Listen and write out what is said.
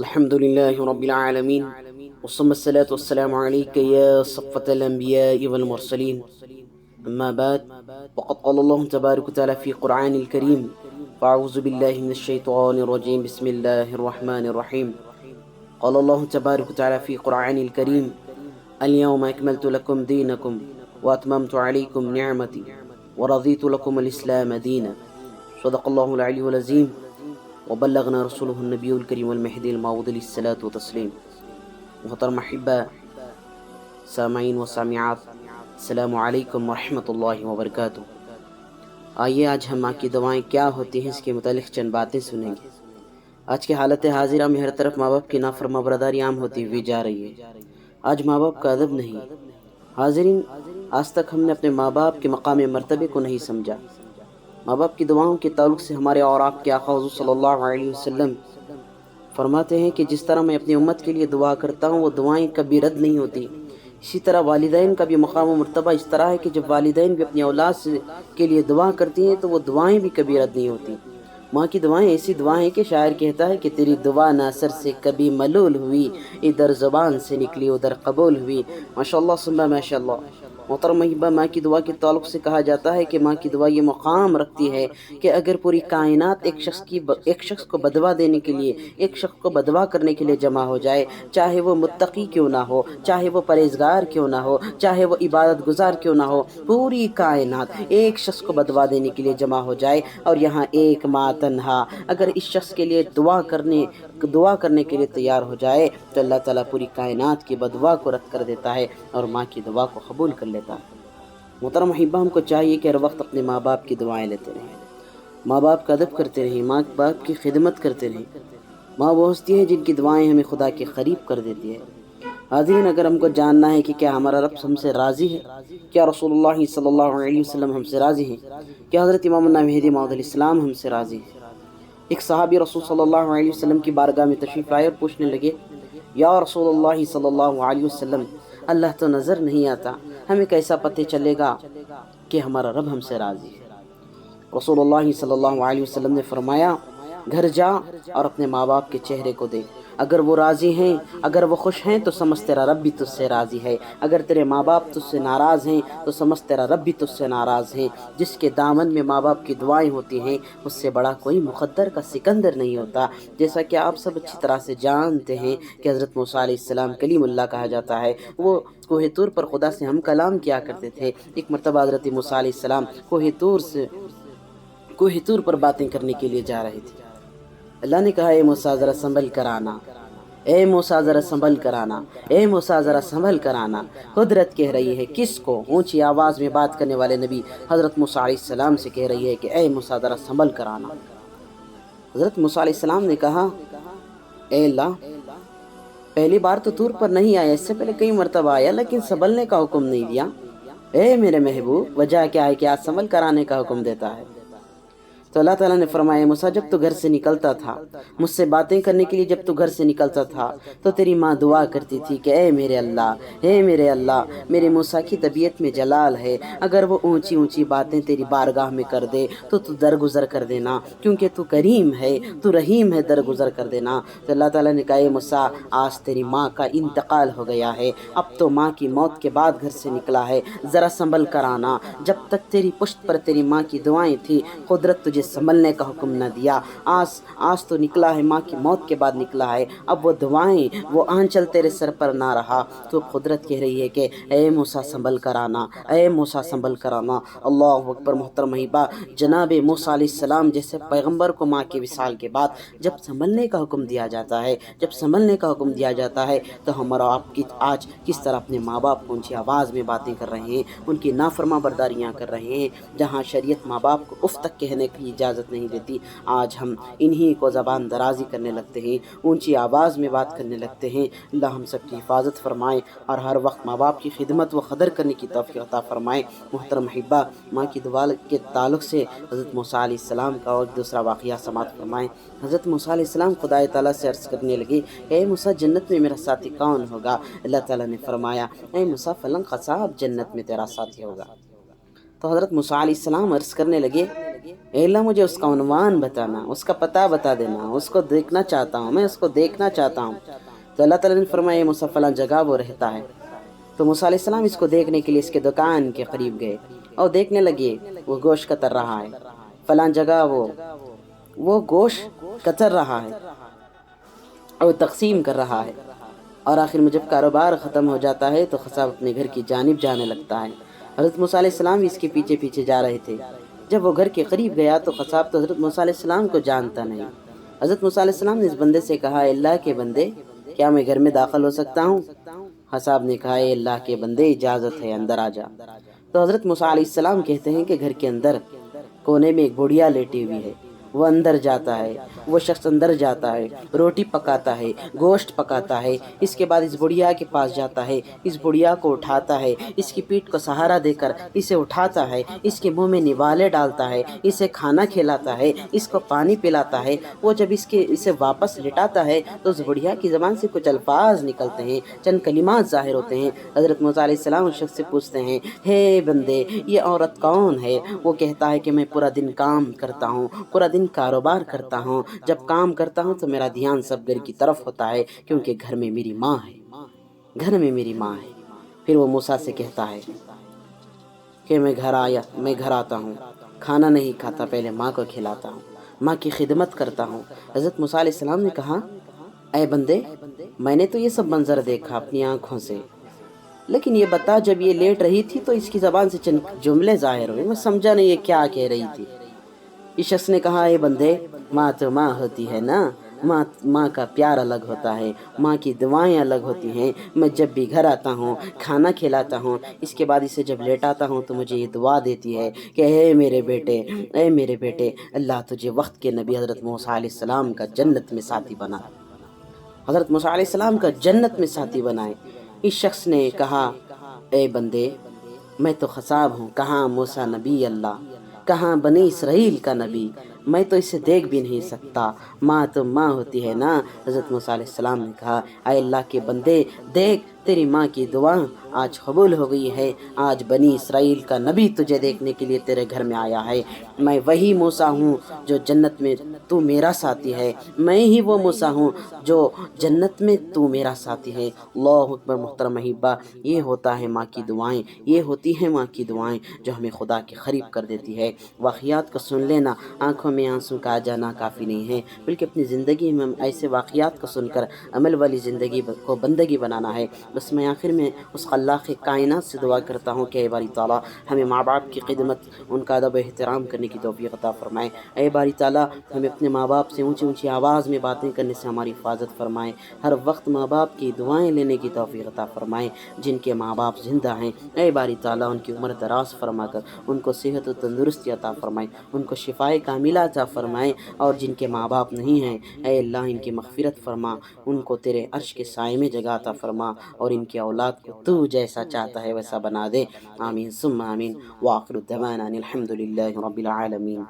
الحمد لله رب العالمين والصلاة الصلاة والسلام عليك يا صفة الأنبياء والمرسلين. أما بعد، وقد قال الله تبارك وتعالى في قرآن الكريم: فأعوذ بالله من الشيطان الرجيم، بسم الله الرحمن الرحيم. قال الله تبارك وتعالى في قرآن الكريم: اليوم أكملت لكم دينكم وأتممت عليكم نعمتي ورضيت لكم الإسلام دينا. صدق الله العلي العظيم وبلغنا رسوله النبی الکریم المہدی الموعود علیہ الصلاۃ والتسلیم. محترم احبہ، سامعین و سامعات، السلام علیکم ورحمۃ اللہ وبرکاتہ. آئیے آج ہم ماں کی دعائیں کیا ہوتی ہیں اس کے متعلق چند باتیں سنیں گے. آج کی حالت حاضرہ میں ہر طرف ماں باپ کی نافرما برداری عام ہوتی ہوئی جا رہی ہے. آج ماں باپ کا ادب نہیں. حاضرین، آج تک ہم نے اپنے ماں باپ کے مقام مرتبے کو نہیں سمجھا. ماں باپ کی دعاؤں کے تعلق سے ہمارے اور آپ کے آقا حضور صلی اللہ علیہ وسلم فرماتے ہیں کہ جس طرح میں اپنی امت کے لیے دعا کرتا ہوں وہ دعائیں کبھی رد نہیں ہوتی، اسی طرح والدین کا بھی مقام و مرتبہ اس طرح ہے کہ جب والدین بھی اپنی اولاد کے لیے دعا کرتی ہیں تو وہ دعائیں بھی کبھی رد نہیں ہوتی. ماں کی دعائیں ایسی دعائیں کہ شاعر کہتا ہے کہ تیری دعا نہ سر سے کبھی ملول ہوئی، ادھر زبان سے نکلی ادھر قبول ہوئی. ماشاءاللہ ثم ماشاءاللہ. محترم محبہ، ماں کی دعا کے تعلق سے کہا جاتا ہے کہ ماں کی دعا یہ مقام رکھتی ہے کہ اگر پوری کائنات ایک شخص کو بدوا دینے کے لیے، ایک شخص کو بدوا کرنے کے لیے جمع ہو جائے، چاہے وہ متقی کیوں نہ ہو، چاہے وہ پرہیزگار کیوں نہ ہو، چاہے وہ عبادت گزار کیوں نہ ہو، پوری کائنات ایک شخص کو بدوا دینے کے لیے جمع ہو جائے اور یہاں ایک ماں تنہا اگر اس شخص کے لیے دعا کرنے کے لیے تیار ہو جائے تو اللہ تعالیٰ پوری کائنات کی بدوا کو رد کر دیتا ہے اور ماں کی دعا کو قبول کر لیتا ہے. محترم محبہ، ہم کو چاہیے کہ ہر وقت اپنے ماں باپ کی دعائیں لیتے رہیں، ماں باپ کا ادب کرتے رہیں، ماں باپ کی خدمت کرتے رہیں. ماں وہ ہستی ہیں جن کی دعائیں ہمیں خدا کے قریب کر دیتی ہے. حاضرین، اگر ہم کو جاننا ہے کہ کیا ہمارا رب ہم سے راضی ہے، کیا رسول اللہ صلی اللہ علیہ وسلم ہم سے راضی ہیں، کیا حضرت امام مہدی موعود علیہ السلام ہم سے راضی ہیں. ایک صحابی رسول صلی اللہ علیہ وسلم کی بارگاہ میں تشریف لائے اور پوچھنے لگے: یا رسول اللہ صلی اللہ علیہ وسلم، اللہ تو نظر نہیں آتا، ہمیں کیسا پتہ چلے گا کہ ہمارا رب ہم سے راضی ہے؟ رسول اللہ صلی اللہ علیہ وسلم نے فرمایا: گھر جا اور اپنے ماں باپ کے چہرے کو دیکھ، اگر وہ راضی ہیں، اگر وہ خوش ہیں تو سمجھ تیرا رب بھی تجھ سے راضی ہے. اگر تیرے ماں باپ تجھ سے ناراض ہیں تو سمجھ تیرا رب بھی تجھ سے ناراض ہے. جس کے دامن میں ماں باپ کی دعائیں ہوتی ہیں اس سے بڑا کوئی مقدر کا سکندر نہیں ہوتا. جیسا کہ آپ سب اچھی طرح سے جانتے ہیں کہ حضرت موسیٰ علیہ السلام کلیم اللہ کہا جاتا ہے. وہ کوہ طور پر خدا سے ہم کلام کیا کرتے تھے. ایک مرتبہ حضرت موسیٰ علیہ السلام کوہ طور پر باتیں کرنے کے لیے جا رہے تھے. اللہ نے کہا: اے موسیٰ ذرا سنبھل کر آنا، اے موسیٰ ذرا سنبھل کر آنا، اے موسیٰ ذرا سنبھل کر آنا. قدرت کہہ رہی ہے کس کو؟ اونچی آواز میں بات کرنے والے نبی حضرت موسیٰ علیہ السلام سے کہہ رہی ہے کہ اے موسیٰ ذرا سنبھل کر آنا. حضرت موسیٰ علیہ السلام نے کہا: اے اللہ، پہلی بار تو طور پر نہیں آیا، اس سے پہلے کئی مرتبہ آیا لیکن سنبھلنے کا حکم نہیں دیا. اے میرے محبوب، وجہ کیا ہے کہ آج سنبھل کر آنے کا حکم دیتا ہے؟ تو اللہ تعالیٰ نے فرمایا: موسیٰ، جب تو گھر سے نکلتا تھا، مجھ سے باتیں کرنے کے لیے جب تو گھر سے نکلتا تھا تو تیری ماں دعا کرتی تھی کہ اے میرے اللہ، اے میرے اللہ، میرے موسیٰ کی طبیعت میں جلال ہے، اگر وہ اونچی اونچی باتیں تیری بارگاہ میں کر دے تو درگزر کر دینا، کیونکہ تو کریم ہے، تو رحیم ہے، درگزر کر دینا. تو اللہ تعالیٰ نے کہا: اے موسیٰ، آج تیری ماں کا انتقال ہو گیا ہے، اب تو ماں کی موت کے بعد گھر سے نکلا ہے، ذرا سنبھل کر آنا. جب تک تیری پشت پر تیری ماں کی دعائیں تھی، قدرت تجھے سنبھلنے کا حکم نہ دیا. آج تو نکلا ہے، ماں کی موت کے بعد نکلا ہے، اب وہ دعائیں، وہ آنچل تیرے سر پر نہ رہا. تو قدرت کہہ رہی ہے کہ اے موسیٰ سنبھل کر آنا، اے موسیٰ سنبھل کر آنا. اللہ اکبر. محترم محبہ، جناب موسیٰ علیہ السلام جیسے پیغمبر کو ماں کے وصال کے بعد جب سنبھلنے کا حکم دیا جاتا ہے، تو ہمارا آپ کی آج کس طرح اپنے ماں باپ کو اونچی آواز میں باتیں کر رہے ہیں، ان کی نافرما برداریاں کر رہے ہیں. جہاں شریعت ماں باپ کو اف تک کہنے کی اجازت نہیں دیتی، آج ہم انہی کو زبان درازی کرنے لگتے ہیں، اونچی آواز میں بات کرنے لگتے ہیں. اللہ ہم سب کی حفاظت فرمائے اور ہر وقت ماں باپ کی خدمت و قدر کرنے کی توفیق عطا فرمائے. محترم محبہ، ماں کی دعا کے تعلق سے حضرت موسیٰ علیہ السلام کا اور دوسرا واقعہ سماعت فرمائیں. حضرت موسیٰ علیہ السلام خدا تعالیٰ سے عرض کرنے لگے: اے موسیٰ، جنت میں میرا ساتھی کون ہوگا؟ اللہ تعالیٰ نے فرمایا: اے موسیٰ، فلاں کا صاحب جنت میں تیرا ساتھی ہوگا. تو حضرت موسیٰ علیہ السلام عرض کرنے لگے اے اللہ مجھے اس کا عنوان بتانا، اس کا پتہ بتا دینا، اس کو دیکھنا چاہتا ہوں، میں اس کو دیکھنا چاہتا ہوں۔ تو اللہ تعالیٰ نے فرمایا اے موسیٰ فلاں جگہ وہ رہتا ہے۔ تو موسیٰ علیہ السلام اس کو دیکھنے کے لیے اس کے دکان کے قریب گئے اور دیکھنے لگے وہ گوشت کتر رہا ہے، فلاں جگہ وہ گوشت کتر رہا ہے اور تقسیم کر رہا ہے۔ اور آخر میں جب کاروبار ختم ہو جاتا ہے تو خصاب اپنے گھر کی جانب جانے لگتا ہے۔ حضرت موسیٰ علیہ السلام بھی اس کے پیچھے پیچھے جا رہے تھے۔ جب وہ گھر کے قریب گیا تو خصاب تو حضرت موسیٰ علیہ السلام کو جانتا نہیں۔ حضرت موسیٰ علیہ السلام نے اس بندے سے کہا اے اللہ کے بندے کیا میں گھر میں داخل ہو سکتا ہوں؟ خصاب نے کہا اے اللہ کے بندے اجازت ہے، اندر آ جا۔ تو حضرت موسیٰ علیہ السلام کہتے ہیں کہ گھر کے اندر کونے میں ایک بڑھیا لیٹی ہوئی ہے، وہ اندر جاتا ہے، وہ شخص اندر جاتا ہے، روٹی پکاتا ہے، گوشت پکاتا ہے، اس کے بعد اس بڑھیا کے پاس جاتا ہے، اس بڑھیا کو اٹھاتا ہے، اس کی پیٹھ کو سہارا دے کر اسے اٹھاتا ہے، اس کے منہ میں نوالے ڈالتا ہے، اسے کھانا کھلاتا ہے، اس کو پانی پلاتا ہے۔ وہ جب اسے واپس لٹاتا ہے تو اس بڑھیا کی زبان سے کچھ الفاظ نکلتے ہیں، چند کلمات ظاہر ہوتے ہیں۔ حضرت موسیٰ علیہ السلام اس شخص سے پوچھتے ہیں ہے بندے یہ عورت کون ہے؟ وہ کہتا ہے کہ میں پورا دن کام کرتا ہوں، پورا دن کاروبار کرتا ہوں، جب کام کرتا ہوں تو میرا دھیان سب گھر کی طرف ہوتا ہے کیونکہ گھر میں میری ماں ہے، گھر میں میری ماں ہے۔ پھر وہ موسیٰ سے کہتا ہے کہ میں گھر آتا ہوں، کھانا نہیں کھاتا، پہلے ماں کو کھلاتا ہوں، ماں کی خدمت کرتا ہوں۔ حضرت موسیٰ علیہ السلام نے کہا اے بندے میں نے تو یہ سب منظر دیکھا اپنی آنکھوں سے، لیکن یہ بتا جب یہ لیٹ رہی تھی تو اس کی زبان سے چند جملے ظاہر ہوئے، میں سمجھا نہیں یہ کیا کہہ رہی تھی۔ اس شخص نے کہا اے بندے ماں تو ماں ہوتی ہے نا، ماں کا پیار الگ ہوتا ہے، ماں کی دعائیں الگ ہوتی ہیں۔ میں جب بھی گھر آتا ہوں کھانا کھلاتا ہوں، اس کے بعد اسے جب لیٹاتا ہوں تو مجھے یہ دعا دیتی ہے کہ اے میرے بیٹے اللہ تجھے وقت کے نبی حضرت موسیٰ علیہ السلام کا جنت میں ساتھی بنا، حضرت موسیٰ علیہ السلام کا جنت میں ساتھی بنائے۔ اس شخص نے کہا اے بندے میں تو خصاب ہوں، کہاں موسیٰ نبی اللہ، کہاں بنی اسرائیل کا نبی، میں تو اسے دیکھ بھی نہیں سکتا، ماں تو ماں ہوتی ہے نا۔ حضرت موسیٰ علیہ السلام نے کہا اے اللہ کے بندے دیکھ تیری ماں کی دعا آج قبول ہو گئی ہے، آج بنی اسرائیل کا نبی تجھے دیکھنے کے لیے تیرے گھر میں آیا ہے۔ میں وہی موسیٰ ہوں جو جنت میں تو میرا ساتھی ہے، میں ہی وہ موسیٰ ہوں جو جنت میں تو میرا ساتھی ہے۔ اللہ اکبر۔ محترم احبہ یہ ہوتا ہے ماں کی دعائیں، یہ ہوتی ہیں ماں کی دعائیں جو ہمیں خدا کے قریب کر دیتی ہے۔ واقعات کو سن لینا، آنکھوں میں آنسوں کا آ جانا کافی نہیں ہے، بلکہ اپنی زندگی میں ایسے واقعات کو سن کر عمل والی زندگی کو بندگی بنانا ہے۔ بس میں آخر میں اس خلاق کائنات سے دعا کرتا ہوں کہ اے باری تعالیٰ ہمیں ماں باپ کی خدمت، ان کا ادب و احترام کرنے کی توفیق عطا فرمائے۔ اے باری تعالیٰ ہمیں اپنے ماں باپ سے اونچی اونچی آواز میں باتیں کرنے سے ہماری حفاظت فرمائے، ہر وقت ماں باپ کی دعائیں لینے کی توفیق عطا فرمائے۔ جن کے ماں باپ زندہ ہیں اے باری تعالیٰ ان کی عمر دراز فرما کر ان کو صحت و تندرستی عطا فرمائے، ان کو شفائے کاملہ عطا فرمائے، اور جن کے ماں باپ نہیں ہیں اے اللہ ان کی مغفرت فرما، ان کو تیرے عرش کے سائے میں جگہ عطا فرما، اور ان کی اولاد کو تو جیسا چاہتا ہے ویسا بنا دے۔ آمین ثم آمین۔ وآخر دعوانا الحمد للہ رب العالمین۔